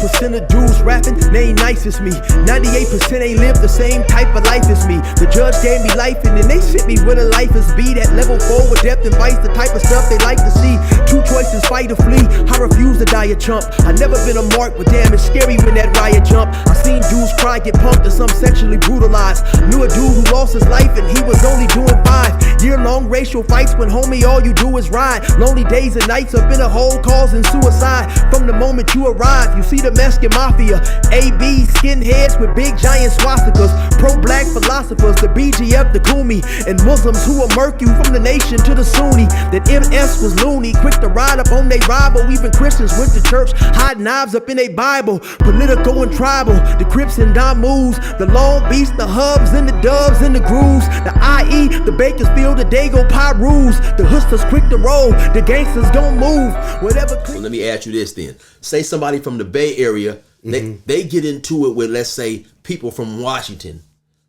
1% of dudes rapping, they ain't nice as me. 98% ain't live the same type of life as me. The judge gave me life and then they sent me where the life is be. That level 4 with depth and vice, the type of stuff they like to see. Two choices, fight or flee. I refuse to die a chump. I never been a mark, but damn, it's scary when that riot jump. I seen dudes cry, get pumped, and some sexually brutalized. Knew a dude who lost his life and he was only doing 5 year-long racial fights when homie all you do is ride. Lonely days and nights up in a hole causing suicide. From the moment you arrive, you see the Mexican mafia, AB skinheads with big giant swastikas, pro-black philosophers, the BGF, the Kumi, and Muslims who will murk you from the nation to the Sunni. That MS was loony, quick to ride up on they rival. Even Christians went to church, hide knives up in they Bible. Political and tribal, the Crips and Damus, the Long Beach, the Hubs and the Dubs and the Grooves, the IE, the Bakersfield, the Dago Pyrus, the hustlers quick to roll, the gangsters don't move. Whatever. So let me ask you this then. Say somebody from the Bay Area, they get into it with, let's say, people from Washington.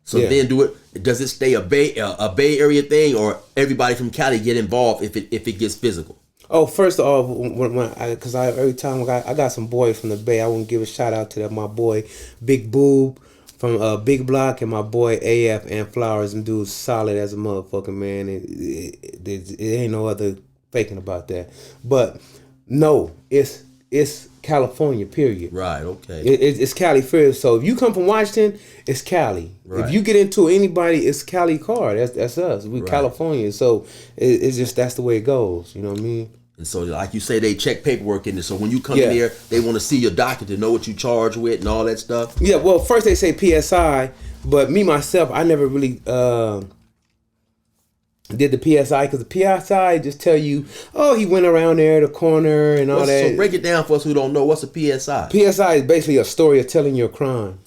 So then does it stay a Bay Area thing, or everybody from Cali get involved if it gets physical? Oh, first of all, because every time I got some boys from the Bay, I want to give a shout out to them. My boy Big Boob from Big Block and my boy AF and Flowers. Them dudes solid as a motherfucker, man. It ain't no other faking about that. But no, it's California, period. Right, okay. It's Cali first. So if you come from Washington, it's Cali. Right. If you get into anybody, it's Cali car. That's us. We California. So it's just, that's the way it goes. You know what I mean? And so, like you say, they check paperwork in there. So when you come in there, they want to see your docket to know what you charge with and all that stuff. Yeah, well, first they say PSI, but me, myself, I never really did the PSI, because the PSI just tell you, oh, he went around there, the corner and all that. So break it down for us who don't know. What's a PSI? PSI is basically a story of telling your crime,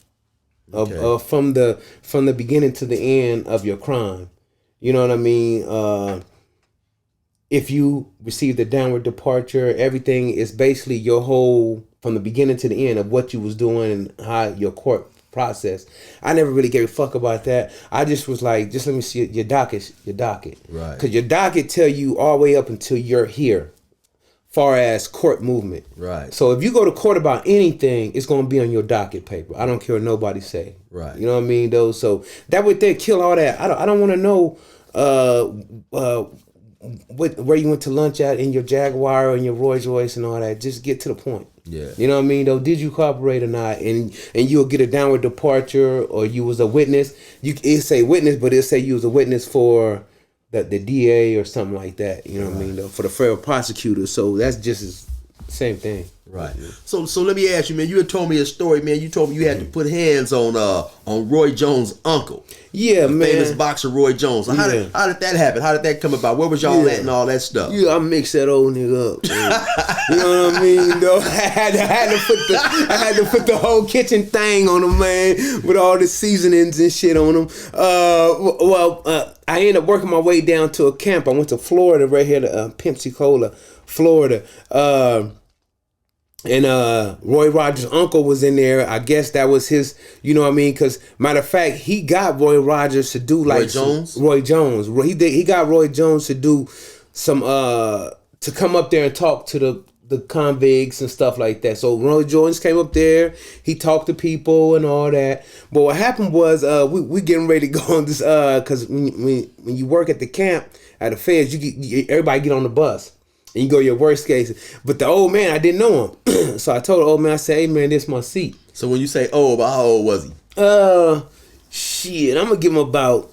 from the beginning to the end of your crime. You know what I mean? If you receive the downward departure, everything is basically your whole, from the beginning to the end of what you was doing and how your court process. I never really gave a fuck about that. I just was like, just let me see your docket. Right. Because your docket tell you all the way up until you're here, far as court movement. Right. So if you go to court about anything, it's going to be on your docket paper. I don't care what nobody say. Right. You know what I mean, though? So that would they kill all that. I don't want to know where you went to lunch at in your Jaguar and your Rolls Royce and all that. Just get to the point. Yeah. You know what I mean, though? Did you cooperate or not? And you'll get a downward departure, or you was a witness. It say witness, but it say you was a witness for the DA or something like that. You know what I mean, though? For the federal prosecutor. So that's just the same thing. Right. So let me ask you, man. You had told me a story, man. You told me you had to put hands on Roy Jones' uncle. Yeah, man. Famous boxer Roy Jones. So how did that happen? How did that come about? Where was y'all at and all that stuff? Yeah, I mixed that old nigga up. You know what I mean, though? I had to put the whole kitchen thing on him, man, with all the seasonings and shit on him. I ended up working my way down to a camp. I went to Florida, right here to Pensacola, Florida. And Roy Rogers' uncle was in there. I guess that was his, you know what I mean? Because, matter of fact, he got Roy Rogers to do like... Roy Jones. He got Roy Jones to do some... to come up there and talk to the convicts and stuff like that. So Roy Jones came up there. He talked to people and all that. But what happened was we getting ready to go on this... Because when you work at the camp, at the feds, everybody get on the bus. And you go your worst case. But the old man, I didn't know him. So I told the old man, I said, hey man, this is my seat. So when you say old, how old was he? Shit, I'm gonna give him about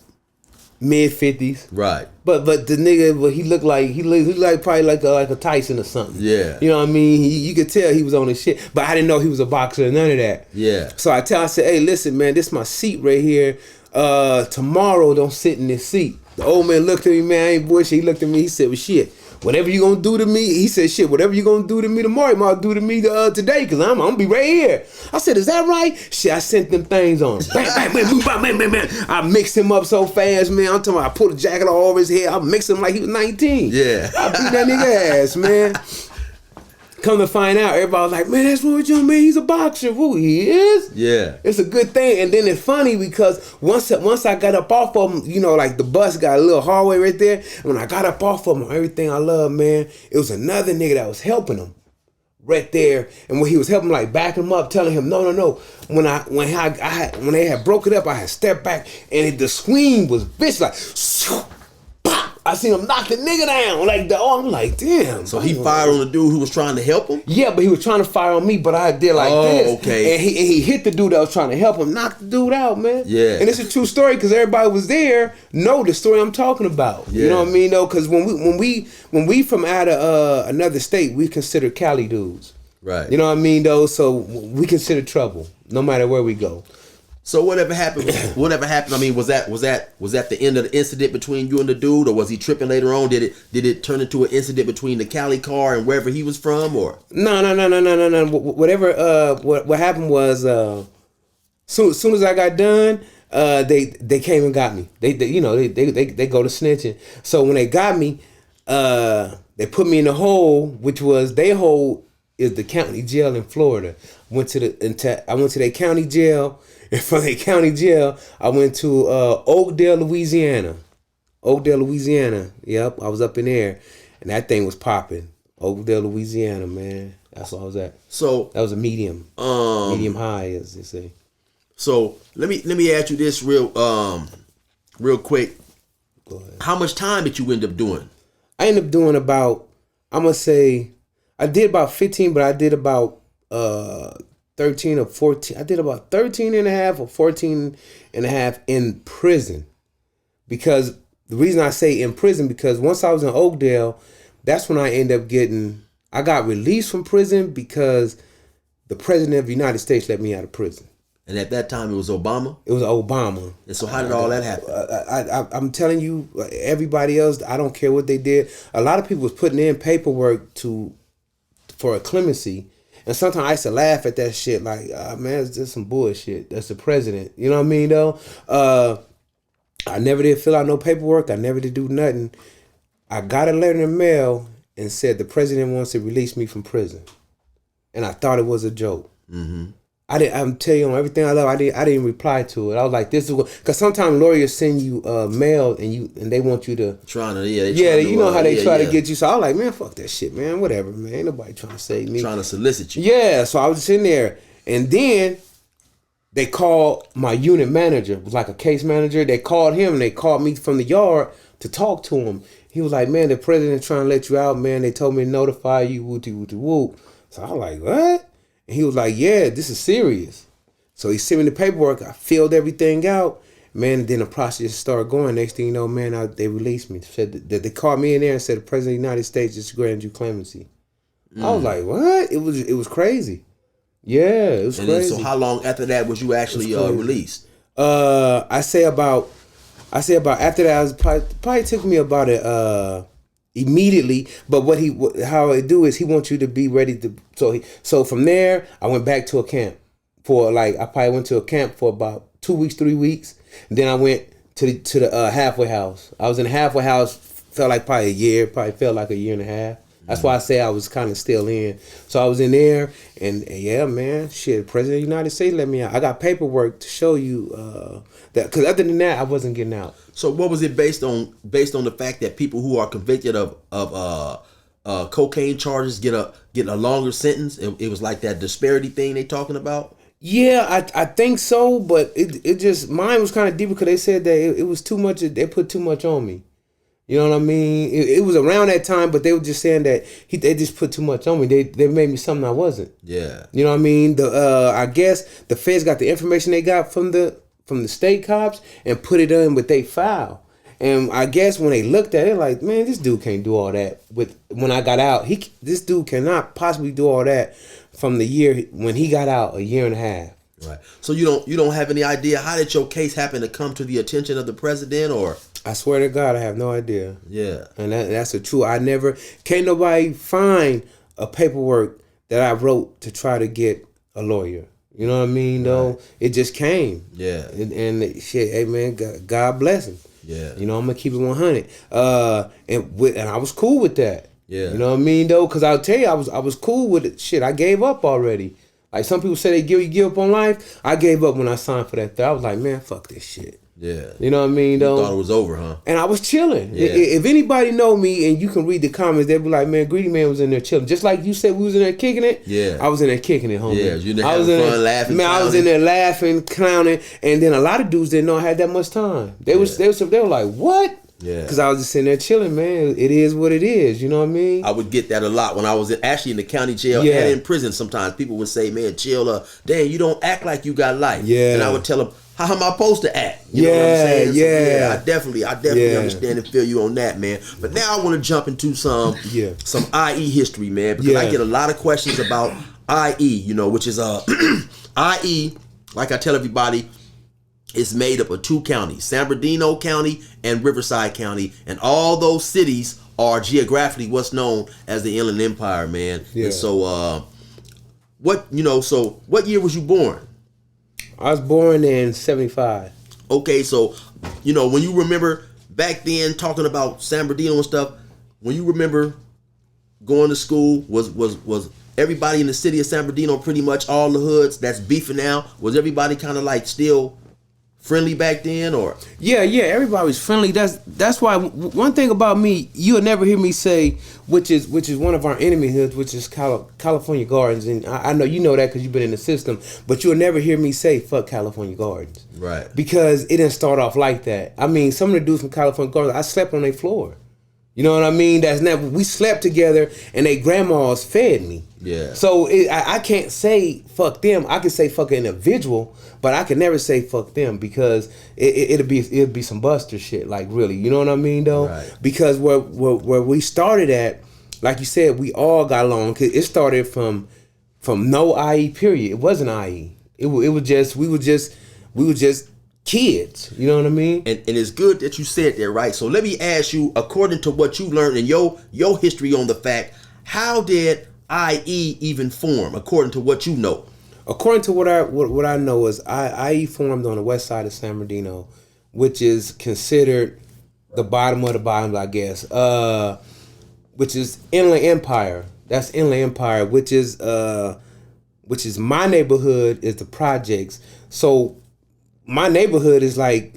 mid-50s. Right. But the nigga, he looked like probably like a Tyson or something. Yeah. You know what I mean? You could tell he was on his shit. But I didn't know he was a boxer or none of that. Yeah. So I said, hey, listen, man, this is my seat right here. Tomorrow, don't sit in this seat. The old man looked at me, man, I ain't bullshit. He looked at me, he said, well, shit. Whatever you gonna do to me, he said, shit, whatever you gonna do to me tomorrow, you might do to me today, because I'm gonna be right here. I said, is that right? Shit, I sent them things on. Bang, bang, bang, bang, bang. I mixed him up so fast, man. I'm talking about I pulled a jacket all over his head. I mixed him like he was 19. Yeah. I beat that nigga ass, man. Come to find out, everybody was like, man, that's Roy Jones, man, he's a boxer. Who he is? Yeah. It's a good thing. And then it's funny because once I got up off of him, you know, like the bus got a little hallway right there. And when I got up off of him, everything I love, man, it was another nigga that was helping him. right there, and when he was helping, like backing him up, telling him, no. When they had broke it up, I had stepped back, and the swing was bitch like, pop. I seen him knock the nigga down like that. Oh, I'm like, damn. So he fired on the dude who was trying to help him? Yeah, but he was trying to fire on me, but I did like this. Oh, okay. And he hit the dude that was trying to help him, knocked the dude out, man. Yeah. And it's a true story because everybody was there, know the story I'm talking about. Yeah. You know what I mean, though? Because when we from out of another state, we consider Cali dudes. Right. You know what I mean, though? So we consider trouble no matter where we go. So whatever happened? I mean, was that the end of the incident between you and the dude, or was he tripping later on? Did it turn into an incident between the Cali car and wherever he was from, or? No. Whatever. What happened was, soon as I got done, they came and got me. They go to snitching. So when they got me, they put me in the hole, which was their hole is the county jail in Florida. I went to the county jail. And from the county jail, I went to Oakdale, Louisiana. Yep, I was up in there, and that thing was popping. Oakdale, Louisiana, man. That's where I was at. So that was a medium high, as they say. So let me ask you this real quick. Go ahead. How much time did you end up doing? I ended up doing about, I'm gonna say, I did about 15, but I did about 13 or 14. I did about 13 and a half or 14 and a half in prison. Because the reason I say in prison, because once I was in Oakdale, that's when I got released from prison because the president of the United States let me out of prison. And at that time, it was Obama? It was Obama. And so how did all that happen? I'm telling you, everybody else, I don't care what they did. A lot of people was putting in paperwork for a clemency. And sometimes I used to laugh at that shit like, man, it's just some bullshit. That's the president. You know what I mean, though? I never did fill out no paperwork. I never did do nothing. I got a letter in the mail and said the president wants to release me from prison. And I thought it was a joke. Mm-hmm. I'm telling you, on everything I love, I didn't reply to it. I was like, this is what, because sometimes lawyers send you mail and they want you to you know how they try to get you. So I was like, man, fuck that shit, man. Whatever, man. Ain't nobody trying to save me. Trying to solicit you. Yeah, so I was sitting there, and then they called my unit manager. It was like a case manager. They called him and they called me from the yard to talk to him. He was like, man, the president's trying to let you out, man. They told me to notify you, whoop. So I was like, what? And he was like, yeah, this is serious. So he sent me the paperwork. I filled everything out. Man, and then the process started going. Next thing you know, man, they released me. Said that they called me in there and said the president of the United States just granted you clemency. I was like, what? It was crazy. Yeah, it was crazy. Then, so how long after that was you actually released? I say about after that, probably took me about immediately. But how it do is he wants you to be ready to. So from there, I went back to a camp I probably went to a camp for about 2 weeks, 3 weeks. And then I went to the halfway house. I was in the halfway house, felt like probably a year, felt like a year and a half. That's why I say I was kind of still in. So I was in there, and yeah, man, shit, President of the United States let me out. I got paperwork to show you that, because other than that, I wasn't getting out. So what was it based on? Based on the fact that people who are convicted of cocaine charges get a longer sentence? It was like that disparity thing they talking about? Yeah, I think so, but it just, mine was kind of deeper because they said that it was too much. They put too much on me. You know what I mean? It was around that time, but they were just saying that they just put too much on me. They made me something I wasn't. Yeah. You know what I mean? I guess the feds got the information they got from the state cops and put it in with their file. And I guess when they looked at it, like, man, this dude can't do all that. When I got out, this dude cannot possibly do all that from the year when he got out, a year and a half. Right. So you don't have any idea, how did your case happen to come to the attention of the president, or? I swear to God, I have no idea. Yeah. And that's the truth. Can't nobody find a paperwork that I wrote to try to get a lawyer. You know what I mean, though? Right. It just came. Yeah. And shit, hey, man, God bless him. Yeah. You know, I'm going to keep it 100. And I was cool with that. Yeah. You know what I mean, though? Because I'll tell you, I was cool with it. Shit, I gave up already. Like some people say they give up on life. I gave up when I signed for that. I was like, man, fuck this shit. Yeah. You know what I mean, though? You thought it was over, huh? And I was chilling. Yeah. If anybody know me and you can read the comments, they'll be like, man, Greedy Man was in there chilling. Just like you said we was in there kicking it. Yeah. I was in there kicking it, homie. Yeah, you in there having fun, laughing, man, clowning. I was in there laughing, clowning, and then a lot of dudes didn't know I had that much time. They were like, what? Yeah. Because I was just sitting there chilling, man. It is what it is. You know what I mean? I would get that a lot when I was actually in the county jail and in prison. Sometimes people would say, man, chill, damn, you don't act like you got life. Yeah. And I would tell them, how am I supposed to act? You know what I'm saying? So, I definitely understand and feel you on that, man. But now I want to jump into some IE history, man, because I get a lot of questions about IE, you know, which is IE, like I tell everybody, is made up of 2 counties, San Bernardino County and Riverside County, and all those cities are geographically what's known as the Inland Empire, man. Yeah. And so what year was you born? I was born in 75. Okay, so, you know, when you remember back then talking about San Bernardino and stuff, when you remember going to school, was everybody in the city of San Bernardino, pretty much all the hoods that's beefing now, was everybody kind of like still friendly back then, or? Yeah, everybody was friendly. That's why one thing about me, you'll never hear me say, which is one of our enemy hoods, which is California Gardens, and I know you know that because you've been in the system, but you'll never hear me say fuck California Gardens, right? Because it didn't start off like that. I mean, some of the dudes from California Gardens, I slept on their floor. You know what I mean? That's never. We slept together, and they grandmas fed me. Yeah. So I can't say fuck them. I can say fuck an individual, but I can never say fuck them because it'll be some buster shit. Like really, you know what I mean though? Right. Because where we started at, like you said, we all got along. Cause it started from no IE period. It wasn't IE. It was just we were just kids, you know what I mean? And it's good that you said that, right? So let me ask you, according to what you learned in your history on the fact, how did IE even form, according to what you know? According to what I know is IE formed on the west side of San Bernardino, which is considered the bottom of the bottom, I guess, which is Inland Empire. That's Inland Empire, which is my neighborhood is the projects. So my neighborhood is like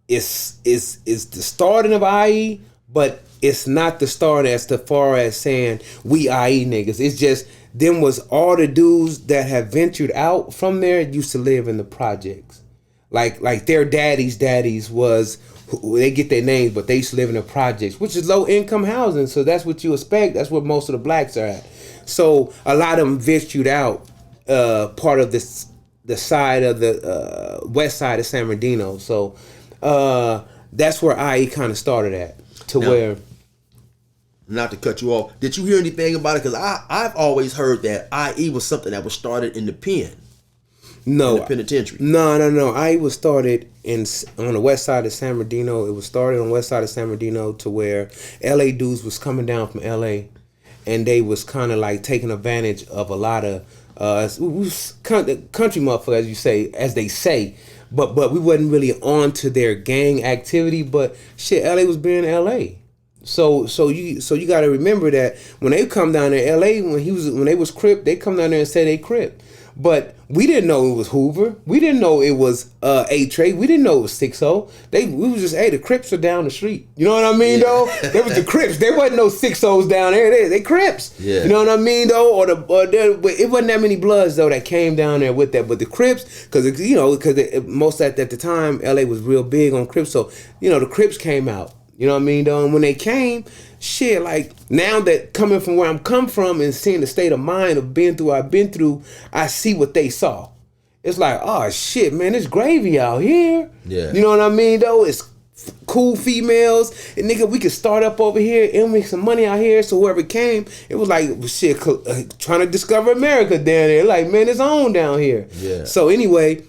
it's the starting of IE, but it's not the start as far as saying we IE niggas. It's just them was all the dudes that have ventured out from there used to live in the projects. Like their daddies was they get their names, but they used to live in the projects, which is low income housing. So that's what you expect. That's where most of the blacks are at. So a lot of them ventured out, part of this. The side of the west side of San Bernardino. So that's where IE kind of started at. Where, not to cut you off, did you hear anything about it? Because I've always heard that IE was something that was started in the pen. No. In the penitentiary. No. IE was started on the west side of San Bernardino. It was started on the west side of San Bernardino to where LA dudes was coming down from LA and they was kind of like taking advantage of a lot of country motherfuckers, as they say, but we wasn't really on to their gang activity. But shit, LA was being LA. So you got to remember that when they come down there, LA when they was Crip, they come down there and say they Crip. But we didn't know it was Hoover. We didn't know it was A-Trade. We didn't know it was 6-0. We was just, hey, the Crips are down the street. You know what I mean, though? They was the Crips. There wasn't no 6-0s down there. They Crips. Yeah. You know what I mean, though? It wasn't that many Bloods, though, that came down there with that. But the Crips, because most at the time, LA was real big on Crips. So, the Crips came out. You know what I mean, though? And when they came, shit, like, now that coming from where I'm come from and seeing the state of mind of being through what I've been through, I see what they saw. It's like, oh, shit, man, it's gravy out here. Yeah. You know what I mean, though? It's cool females. And, nigga, we could start up over here and make some money out here. So whoever came, it was like, shit, trying to discover America down there. Like, man, it's on down here. Yeah. So, anyway,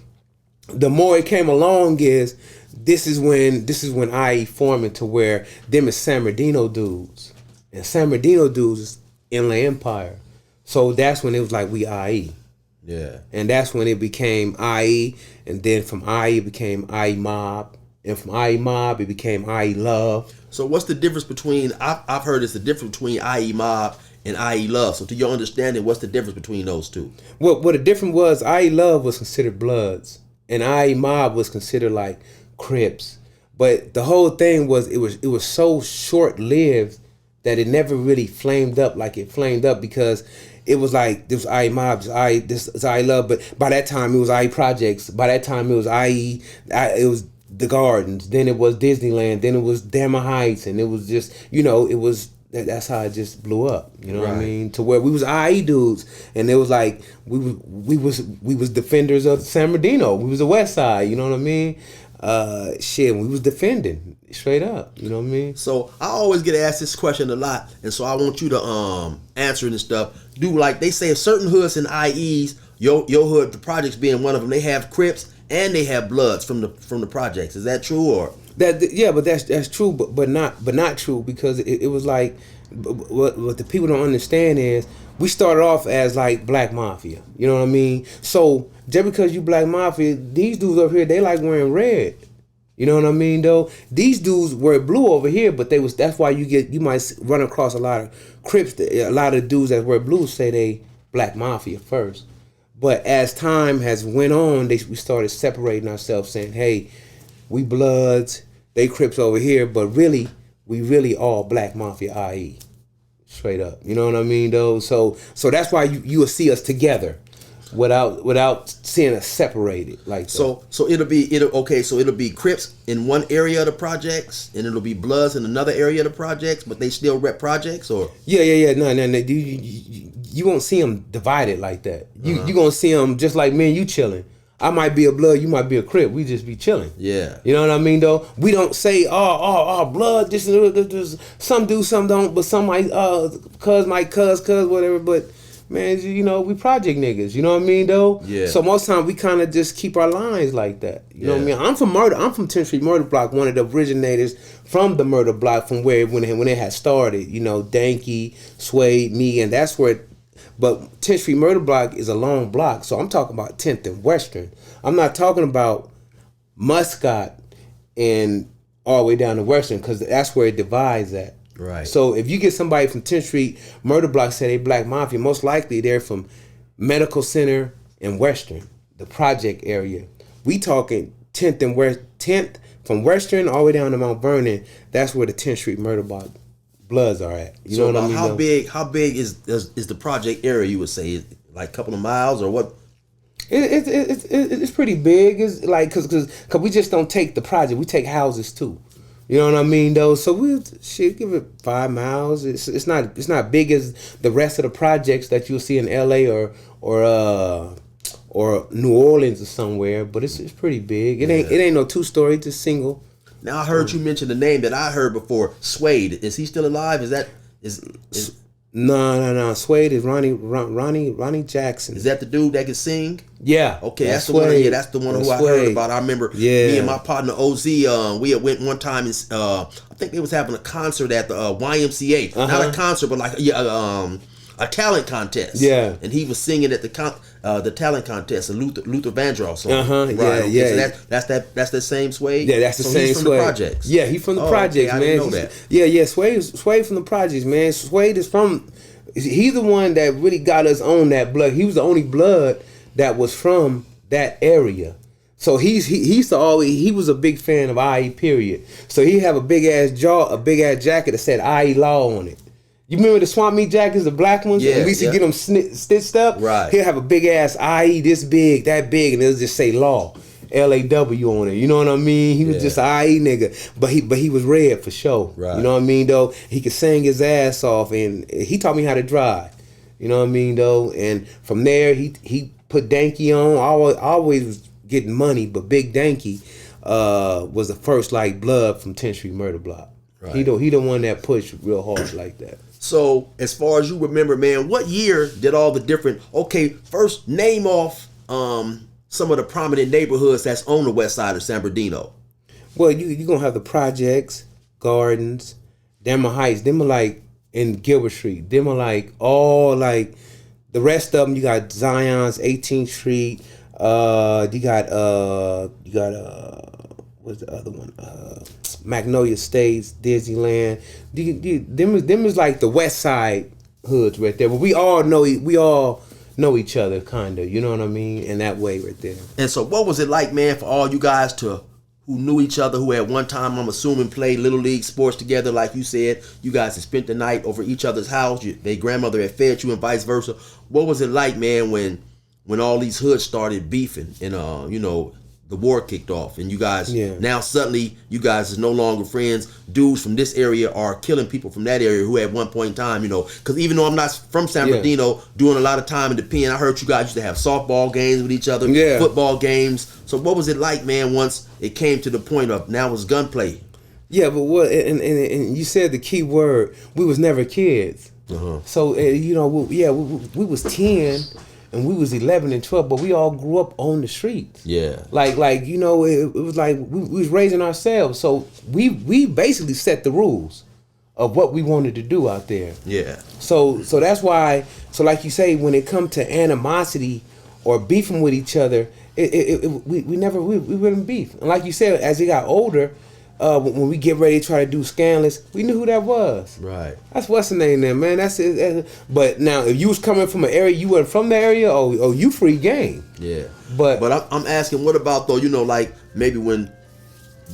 the more it came along is, This is when IE forming to where them is San Bernardino dudes. And San Bernardino dudes is Inland Empire. So that's when it was like we IE. Yeah. And that's when it became IE. And then from IE it became IE Mob. And from IE Mob it became IE Love. So what's the difference between, I've heard it's the difference between IE Mob and IE Love. So to your understanding, what's the difference between those two? What the difference was, IE Love was considered Bloods. And IE Mob was considered like Crips. But the whole thing was it was so short lived that it never really flamed up like it flamed up, because it was like this IE mob, this IE love, but by that time it was IE projects. By that time it was it was the Gardens, then it was Disneyland, then it was Dammer Heights, and it was just, it was that's how it just blew up. You know what I mean? To where we was IE dudes, and it was like we was defenders of San Bernardino. We was the West Side. You know what I mean? We was defending straight up. You know what I mean? So I always get asked this question a lot, and so I want you to answer it and stuff. Do like they say, certain hoods and IEs, your hood, the projects being one of them, they have Crips and they have Bloods from the projects. Is that true or? But that's true, but not true, because it was like what the people don't understand is we started off as like Black Mafia. You know what I mean? So just because you Black Mafia, these dudes over here, they like wearing red. You know what I mean though? These dudes wear blue over here, but that's why you might run across a lot of Crips, a lot of dudes that wear blue say they Black Mafia first. But as time has went on, we started separating ourselves, saying, hey, we Bloods, they Crips over here, but we really all Black Mafia IE. Straight up. You know what I mean though? So that's why you will see us together without seeing us separated like that. So it'll be Crips in one area of the projects, and it'll be Bloods in another area of the projects, but they still rep projects, or? Yeah. No. You won't see them divided like that. You gonna see them just like me and you chilling. I might be a Blood, you might be a Crip. We just be chilling. Yeah. You know what I mean though? We don't say, Blood, this, some do, some don't, but some might, cuz, whatever, but man, we project niggas, you know what I mean though? Yeah. So most times we kind of just keep our lines like that. You know what I mean? I'm from 10th Street Murder Block, one of the originators from the Murder Block, from when it had started, Danky, Suede, me, and that's where but 10th Street Murder Block is a long block, so I'm talking about 10th and Western. I'm not talking about Muscat and all the way down to Western, because that's where it divides at. Right. So if you get somebody from 10th Street Murder Block say they Black Mafia, most likely they're from Medical Center and Western, the project area. We talking 10th from Western all the way down to Mount Vernon. That's where the 10th Street Murder Block Bloods are at. You know what I mean? How big is the project area? You would say like a couple of miles or what? It's pretty big. It's like cause we just don't take the project. We take houses too. You know what I mean though? So we give it 5 miles. It's not big as the rest of the projects that you'll see in LA or New Orleans or somewhere. But it's pretty big. It ain't no 2-story. It's just single. Now I heard you mention the name that I heard before, Suede. Is he still alive? No. Suede is Ronnie Jackson. Is that the dude that can sing? Yeah. Okay, that's the one. Yeah, that's the one who I heard about. I remember me and my partner OZ. We had went one time and I think they was having a concert at the YMCA. Not a concert, but like a talent contest. Yeah. And he was singing at the talent contest, a Luther Vandross song. Right. Yeah. So that's the same Suede. Yeah, that's the same he's from Suede. The projects. Yeah, he's from the projects, man. I didn't know that. Yeah. Suede from the projects, man. Suede is from. He's the one that really got us on that Blood. He was the only Blood that was from that area. So he was a big fan of IE, period. So he have a big ass jacket that said IE Law on it. You remember the swamp meat jackets, the black ones? Yeah. And we used to get them stitched up. Right. He'll have a big ass IE this big, that big, and it'll just say Law, LAW on it. You know what I mean? He was just an IE nigga, but he was red for sure. Right. You know what I mean though? He could sing his ass off, and he taught me how to drive. You know what I mean though? And from there he put Danky on. Always was getting money, but Big Danky was the first like Blood from 10th Street Murder Block. Right. He the one that pushed real hard like that. So as far as you remember, man, what year did all the different? Okay, first name off some of the prominent neighborhoods that's on the west side of San Bernardino. Well, you gonna have the projects, Gardens, Dammer Heights. Them are like in Gilbert Street. Them are like all like the rest of them. You got Zion's, 18th Street. You got what's the other one? Magnolia Estates, Disneyland. Them is like the west side hoods right there. But we all know each other, kinda. You know what I mean? In that way right there. And so what was it like, man, for all you guys to who knew each other, who at one time, I'm assuming, played Little League sports together, like you said. You guys had spent the night over each other's house. Their grandmother had fed you and vice versa. What was it like, man, when all these hoods started beefing and, the war kicked off and you guys, now suddenly you guys is no longer friends. Dudes from this area are killing people from that area who at one point in time, because even though I'm not from San Bernardino, doing a lot of time in the pen, I heard you guys used to have softball games with each other, football games. So what was it like, man, once it came to the point of now it's gunplay? Yeah, but what, and you said the key word, we was never kids. So, we was 10 and we was 11 and 12, but we all grew up on the streets. Yeah. Like it was like we was raising ourselves. So we basically set the rules of what we wanted to do out there. Yeah. So that's why, so like you say, when it come to animosity or beefing with each other, we wouldn't beef. And like you said, as he got older, when we get ready to try to do Scandalous, we knew who that was. Right. That's what's the name there, man. That's it. But now, if you was coming from an area, you weren't from the area, you free game. Yeah. But I'm asking, what about though? Like maybe when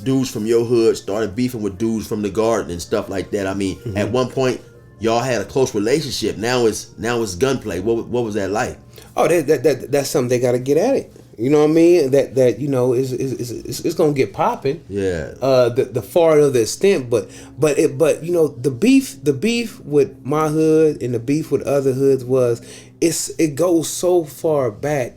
dudes from your hood started beefing with dudes from the garden and stuff like that. I mean, at one point y'all had a close relationship. Now it's gunplay. What was that like? Oh, that's something they got to get at it. You know what I mean? That it's gonna get popping. Yeah. The farther of the extent, but the beef with my hood and the beef with other hoods it goes so far back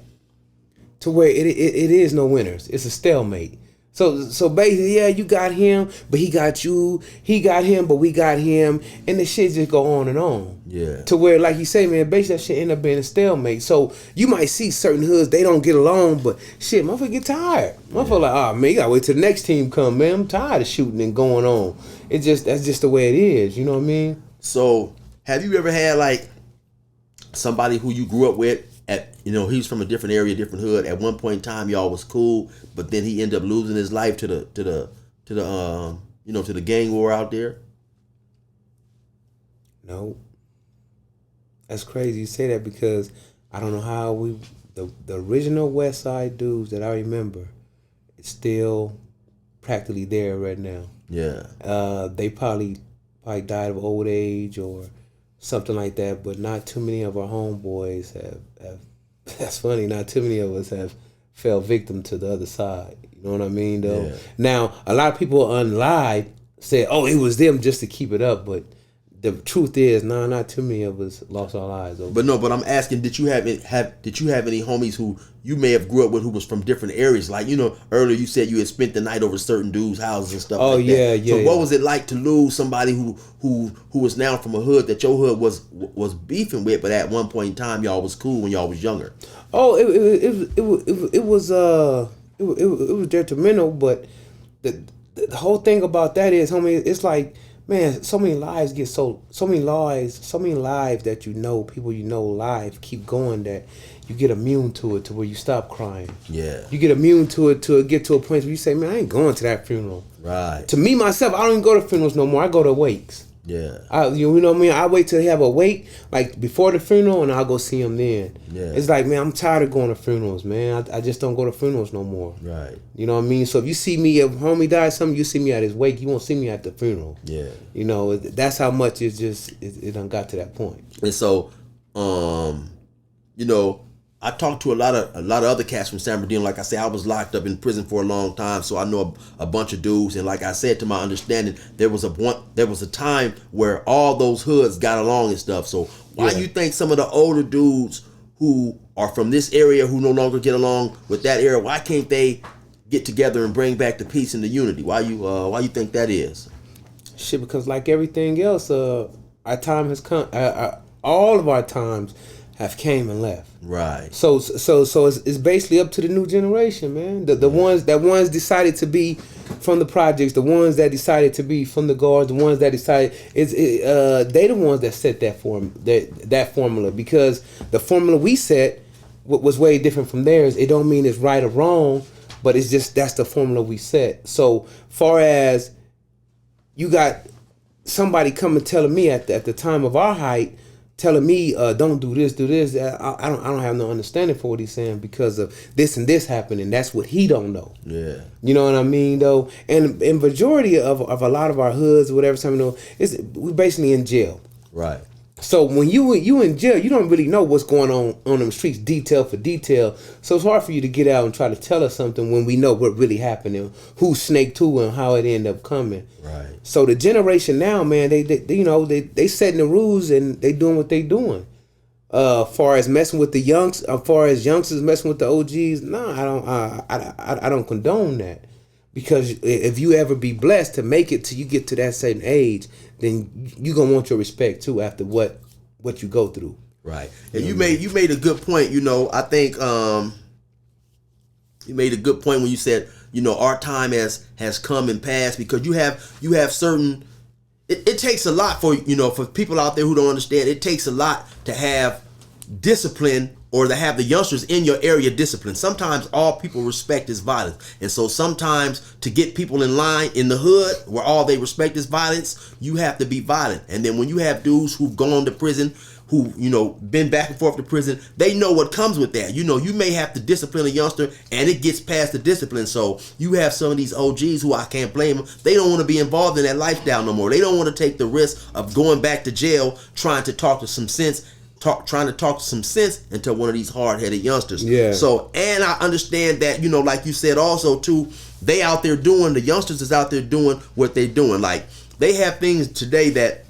to where it is no winners. It's a stalemate. So basically, yeah, you got him, but he got you. He got him, but we got him, and the shit just go on and on. Yeah. To where, like you say, man, basically that shit end up being a stalemate. So you might see certain hoods, they don't get along, but shit, motherfucker get tired. Motherfucker like, oh man, you gotta wait till the next team come, man. I'm tired of shooting and going on. That's just the way it is. You know what I mean? So have you ever had like somebody who you grew up with? He's from a different area, different hood. At one point in time, y'all was cool, but then he ended up losing his life to the gang war out there. No, that's crazy you say that because I don't know how the original West Side dudes that I remember, it's still practically there right now. Yeah, they probably died of old age or something like that, but not too many of our homeboys have that's funny, not too many of us have fell victim to the other side. You know what I mean, though? Yeah. Now, a lot of people on live say, oh, it was them just to keep it up, but the truth is, not too many of us lost our lives over. But I'm asking, did you have any homies who you may have grew up with who was from different areas? Like, earlier you said you had spent the night over certain dudes' houses and stuff like that. Yeah. So what was it like to lose somebody who was now from a hood that your hood was beefing with, but at one point in time y'all was cool when y'all was younger? Oh, it was detrimental, but the whole thing about that is, homie, it's like, man, so many lives that people live keep going that you get immune to it to where you stop crying. Yeah. You get immune to it to get to a point where you say, man, I ain't going to that funeral. Right. To me, myself, I don't even go to funerals no more. I go to wakes. Yeah. You know what I mean? I wait till they have a wake, like before the funeral, and I'll go see them then. Yeah. It's like, man, I'm tired of going to funerals, man. I just don't go to funerals no more. Right. You know what I mean? So if you see me, if homie died something, you see me at his wake, you won't see me at the funeral. Yeah. That's how much it done got to that point. And so, I talked to a lot of other cats from San Bernardino. Like I said, I was locked up in prison for a long time, so I know a bunch of dudes. And like I said, to my understanding, there was a time where all those hoods got along and stuff. So why you think some of the older dudes who are from this area who no longer get along with that area, why can't they get together and bring back the peace and the unity? Why you think that is? Shit, because like everything else, our time has come. All of our times have came and left. Right. So it's basically up to the new generation, man. The ones decided to be from the projects, the ones that decided to be from the guards, the ones that decided they the ones that set that formula, because the formula we set was way different from theirs. It don't mean it's right or wrong, but it's just that's the formula we set. So far as you got somebody coming telling me at the time of our height, telling me don't do this, do this. I don't have no understanding for what he's saying because of this and this happening. That's what he don't know. Yeah. You know what I mean though? And majority of a lot of our hoods, whatever time you know, we're basically in jail. Right. So when you in jail, you don't really know what's going on them streets, detail for detail. So it's hard for you to get out and try to tell us something when we know what really happened, who snaked who, and how it ended up coming. Right. So the generation now, man, they you know they setting the rules and they doing what they doing. Far as messing with the youngsters messing with the OGs, I don't condone that. Because if you ever be blessed to make it till you get to that certain age, then you gonna want your respect too after what you go through. Right. And you made a good point. You know, I think you made a good point when you said, you know, our time has come and passed, because you have certain. It takes a lot for people out there who don't understand. It takes a lot to have discipline, or to have the youngsters in your area disciplined. Sometimes all people respect is violence. And so sometimes to get people in line in the hood where all they respect is violence, you have to be violent. And then when you have dudes who've gone to prison, who, been back and forth to prison, they know what comes with that. You may have to discipline a youngster and it gets past the discipline. So you have some of these OGs who, I can't blame them, they don't want to be involved in that lifestyle no more. They don't want to take the risk of going back to jail trying to talk to some sense into one of these hard-headed youngsters. Yeah. So, and I understand that, like you said also too, the youngsters is out there doing what they're doing. Like, they have things today that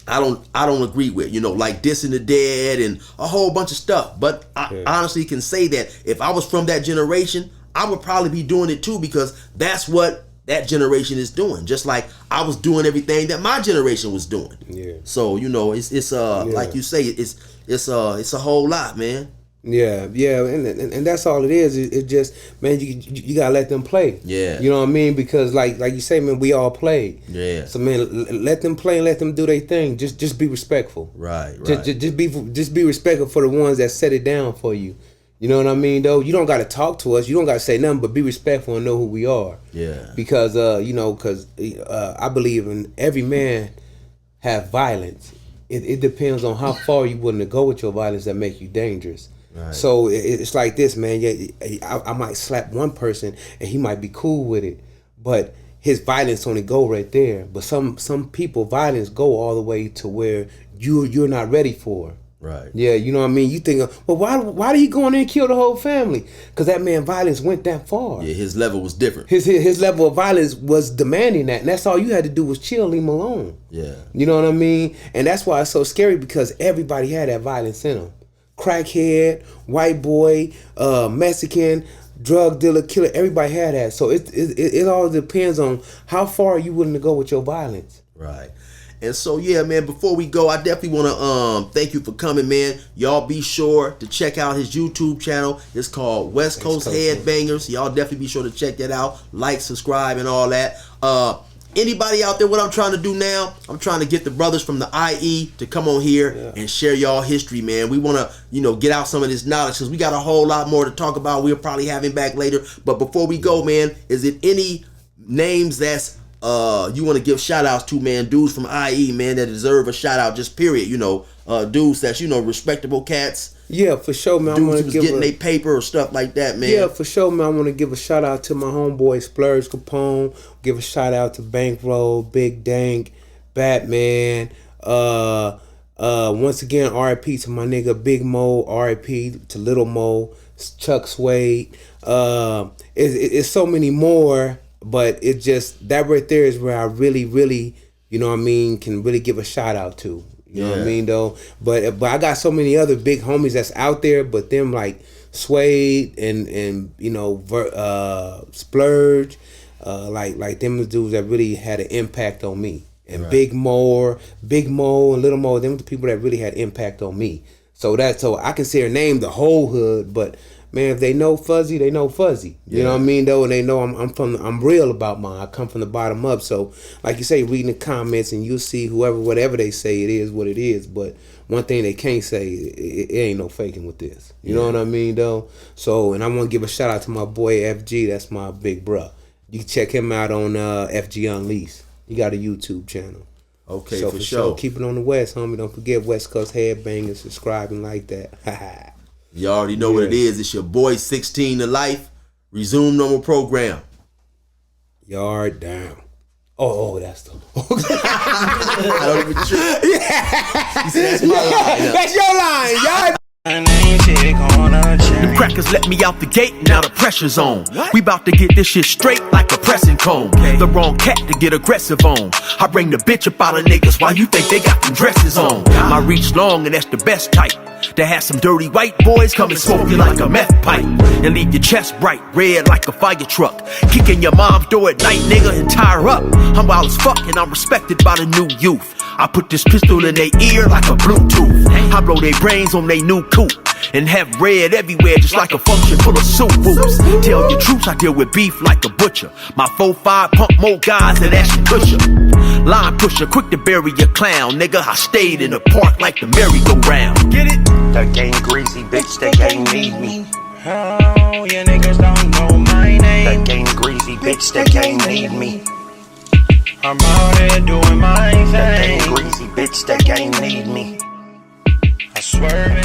I don't agree with, like dissing the dead and a whole bunch of stuff. But I honestly can say that if I was from that generation, I would probably be doing it too, because that's what that generation is doing, just like I was doing everything that my generation was doing. Yeah. So it's like you say, it's a whole lot, man. Yeah, and that's all it is. It's just, man, you gotta let them play. Yeah. You know what I mean? Because like you say, man, we all play. Yeah. So man, let them play and let them do their thing. Just be respectful. Right. Just be respectful for the ones that set it down for you. You know what I mean, though? You don't got to talk to us. You don't got to say nothing, but be respectful and know who we are. Yeah. Because, I believe in every man have violence. It depends on how far you willing to go with your violence that make you dangerous. Right. So it's like this, man. Yeah, I might slap one person and he might be cool with it, but his violence only go right there. But some people violence go all the way to where you're not ready for. Right. Yeah, you know what I mean? You think, well, why did he go in there and kill the whole family? Because that man violence went that far. Yeah, his level was different. His level of violence was demanding that. And that's all you had to do was chill, leave him alone. Yeah. You know what I mean? And that's why it's so scary, because everybody had that violence in them. Crackhead, white boy, Mexican, drug dealer, killer, everybody had that. So it all depends on how far you willing to go with your violence. Right. And so, yeah, man, before we go, I definitely want to thank you for coming, man. Y'all be sure to check out his YouTube channel. It's called West Coast Headbangers. Y'all definitely be sure to check that out. Like, subscribe, and all that. Anybody out there, what I'm trying to do now, I'm trying to get the brothers from the IE to come on here and share y'all history, man. We want to, get out some of this knowledge, because we got a whole lot more to talk about. We'll probably have him back later. But before we go, man, is it any names that's you want to give shout outs to, man, dudes from IE, man, that deserve a shout out, just period, dudes that's, respectable cats. Yeah, for sure, man. Dudes who's getting their paper or stuff like that, man. Yeah, for sure, man. I want to give a shout out to my homeboy Splurge Capone. Give a shout out to Bankroll, Big Dank, Batman. Once again, R.I.P. to my nigga Big Mo. R.I.P. to Little Mo, Chuck Suede. It's so many more. But it just, that right there is where I really, really, can really give a shout out to. You know what I mean, though? But I got so many other big homies that's out there, but them like Suede and Splurge, like them dudes that really had an impact on me. And right. Big Mo and Little Mo, them the people that really had impact on me. So I can say her name the whole hood, but man, if they know Fuzzy, they know Fuzzy. You know what I mean, though, and they know I'm real about mine. I come from the bottom up. So, like you say, reading the comments and you'll see whatever they say, it is what it is. But one thing they can't say, it ain't no faking with this. You know what I mean, though. So, and I want to give a shout out to my boy FG. That's my big bruh. You can check him out on FG Unleashed. He got a YouTube channel. Okay, so for sure. Keep it on the West, homie. Don't forget West Coast Headbangers, subscribing like that. You already know what it is. It's your boy 16 to life. Resume normal program. Yard down. Oh, that's the. I don't even trip. Yeah. You see, that's my line. That's your line, y'all. Them crackers let me out the gate, now the pressure's on. We bout to get this shit straight like a pressing cone. The wrong cat to get aggressive on. I bring the bitch up out of niggas while you think they got them dresses on. My reach long and that's the best type. To have some dirty white boys come and smoke you like a meth pipe. And leave your chest bright red like a fire truck. Kicking your mom's door at night, nigga, and tie her up. I'm wild as fuck and I'm respected by the new youth. I put this pistol in their ear like a Bluetooth. I blow their brains on their new coupe. And have red everywhere just like a function full of soup whoops. Tell your troops I deal with beef like a butcher. My 4-5 pump more guys than Ashton Kutcher. Line pusher, quick to bury your clown. Nigga, I stayed in the park like the merry-go-round. Get it? The game greasy, bitch, the game need me. Oh, you niggas don't know my name. The game greasy, bitch, the game need me. I'm out here doing my thing. The game greasy, bitch, the game need me. I swear